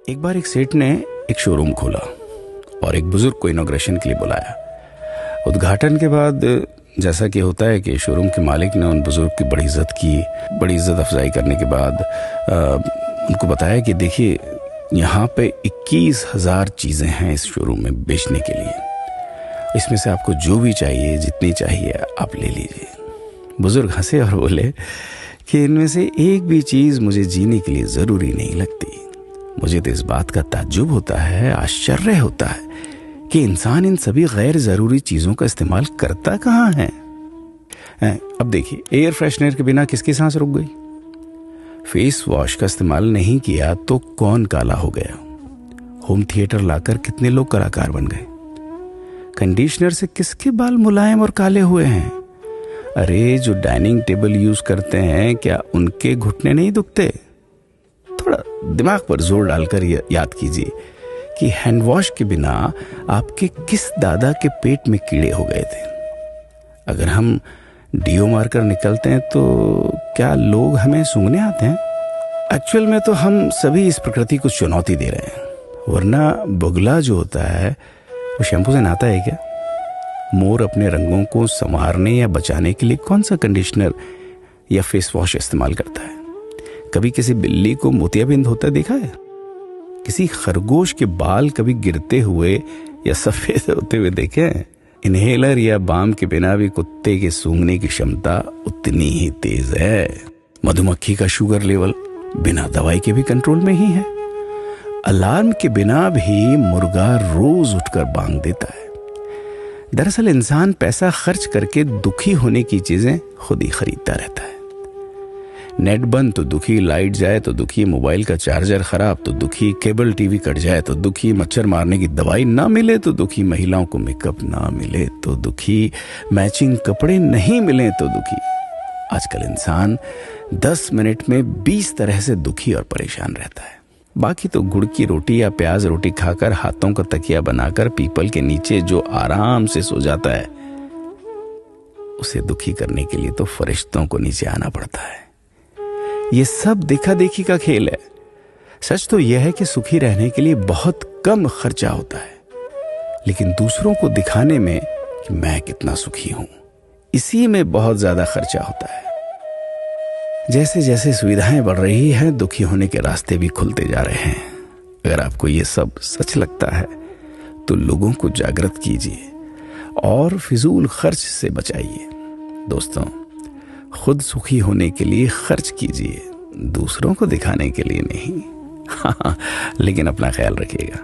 एक बार एक सेठ ने एक शोरूम खोला और एक बुजुर्ग को इनॉग्रेशन के लिए बुलाया। उद्घाटन के बाद जैसा कि होता है कि शोरूम के मालिक ने उन बुजुर्ग की बड़ी इज्जत की। बड़ी इज्जत अफजाई करने के बाद उनको बताया कि देखिए, यहाँ पे 21,000 चीज़ें हैं इस शोरूम में बेचने के लिए। इसमें से आपको जो भी चाहिए, जितनी चाहिए आप ले लीजिए। बुजुर्ग हंसे और बोले कि इनमें से एक भी चीज़ मुझे जीने के लिए ज़रूरी नहीं लगती। मुझे तो इस बात का ताज्जुब होता है, आश्चर्य होता है कि इंसान इन सभी गैर ज़रूरी चीज़ों का इस्तेमाल करता कहाँ है। अब देखिए, एयर फ्रेशनर के बिना किसकी सांस रुक गई? फेस वॉश का इस्तेमाल नहीं किया तो कौन काला हो गया? होम थिएटर लाकर कितने लोग कलाकार बन गए? कंडीशनर से किसके बाल मुलायम और काले हुए हैं? अरे, जो डाइनिंग टेबल यूज करते हैं, क्या उनके घुटने नहीं दुखते? थोड़ा दिमाग पर जोर डालकर याद कीजिए कि हैंड वॉश के बिना आपके किस दादा के पेट में कीड़े हो गए थे। अगर हम डीओ मारकर निकलते हैं तो क्या लोग हमें सूंघने आते हैं? एक्चुअल में तो हम सभी इस प्रकृति को चुनौती दे रहे हैं, वरना बुगला जो होता है वो शैम्पू से नहाता है क्या? मोर अपने रंगों को संवारने या बचाने के लिए कौन सा कंडीशनर या फेस वॉश इस्तेमाल करता है? कभी किसी बिल्ली को मोतियाबिंद होता देखा है? किसी खरगोश के बाल कभी गिरते हुए या सफेद होते हुए देखे हैं? इनहेलर या बाम के बिना भी कुत्ते के सूंघने की क्षमता उतनी ही तेज है। मधुमक्खी का शुगर लेवल बिना दवाई के भी कंट्रोल में ही है। अलार्म के बिना भी मुर्गा रोज उठकर बांग देता है। दरअसल इंसान पैसा खर्च करके दुखी होने की चीजें खुद ही खरीदता रहता है। नेट बंद तो दुखी, लाइट जाए तो दुखी, मोबाइल का चार्जर खराब तो दुखी, केबल टीवी कट जाए तो दुखी, मच्छर मारने की दवाई ना मिले तो दुखी, महिलाओं को मेकअप ना मिले तो दुखी, मैचिंग कपड़े नहीं मिले तो दुखी। आजकल इंसान 10 मिनट में 20 तरह से दुखी और परेशान रहता है। बाकी तो गुड़ की रोटी या प्याज रोटी खाकर हाथों का तकिया बनाकर पीपल के नीचे जो आराम से सो जाता है, उसे दुखी करने के लिए तो फरिश्तों को नीचे आना पड़ता है। ये सब देखा देखी का खेल है। सच तो यह है कि सुखी रहने के लिए बहुत कम खर्चा होता है, लेकिन दूसरों को दिखाने में कि मैं कितना सुखी हूं, इसी में बहुत ज्यादा खर्चा होता है। जैसे जैसे सुविधाएं बढ़ रही हैं, दुखी होने के रास्ते भी खुलते जा रहे हैं। अगर आपको ये सब सच लगता है तो लोगों को जागृत कीजिए और फिजूल खर्च से बचाइए। दोस्तों, खुद सुखी होने के लिए खर्च कीजिए, दूसरों को दिखाने के लिए नहीं। हाँ, लेकिन अपना ख्याल रखिएगा।